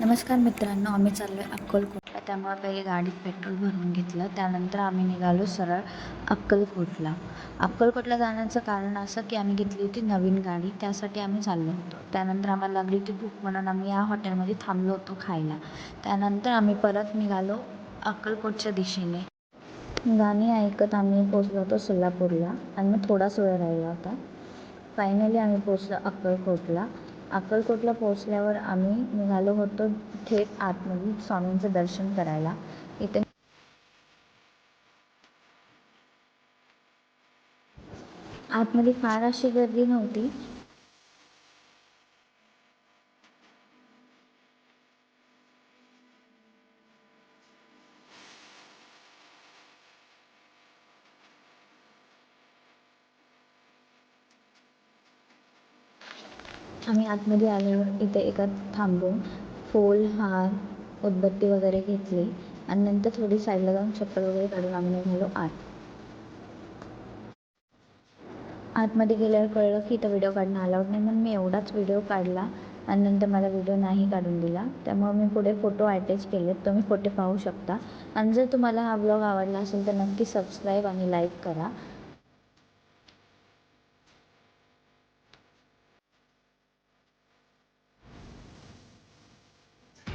नमस्कार मित्रांनो, आम्ही चाललो आहे अक्कलकोटला. त्यामुळे पहिले गाडीत पेट्रोल भरून घेतलं. त्यानंतर आम्ही निघालो सरळ अक्कलकोटला. अक्कलकोटला जाण्याचं कारण असं की आम्ही घेतली होती नवीन गाडी, त्यासाठी आम्ही चाललो होतो. त्यानंतर आम्हाला लागली होती भूक म्हणून आम्ही या हॉटेलमध्ये थांबलो होतो खायला. त्यानंतर आम्ही परत निघालो अक्कलकोटच्या दिशेने. गाणी ऐकत आम्ही पोचलो होतो सोलापूरला आणि मग थोडाच वेळ राहिला होता. फायनली आम्ही पोचलो अक्कलकोटला. अक्कलकोटला पोचल्यावर आम्ही निघालो होतो थेट आतमध्ये स्वामींचं दर्शन करायला. इथे आतमध्ये फार अशी गर्दी नव्हती. आम्ही आतमध्ये आल्यावर इथे एका थांबून फूल, हार, उदबत्ती वगैरे घेतली आणि नंतर थोडी साईडला जाऊन चप्पल वगैरे काढून आम्ही निघालो आत. आतमध्ये गेल्यावर कळलं की इथं व्हिडिओ काढणं अलाउड नाही, म्हणून मी एवढाच व्हिडिओ काढला आणि नंतर मला व्हिडिओ नाही काढून दिला. त्यामुळे मी पुढे फोटो अटॅच केलेत, तुम्ही फोटो पाहू शकता. आणि जर तुम्हाला हा ब्लॉग आवडला असेल तर नक्की सबस्क्राईब आणि लाईक करा.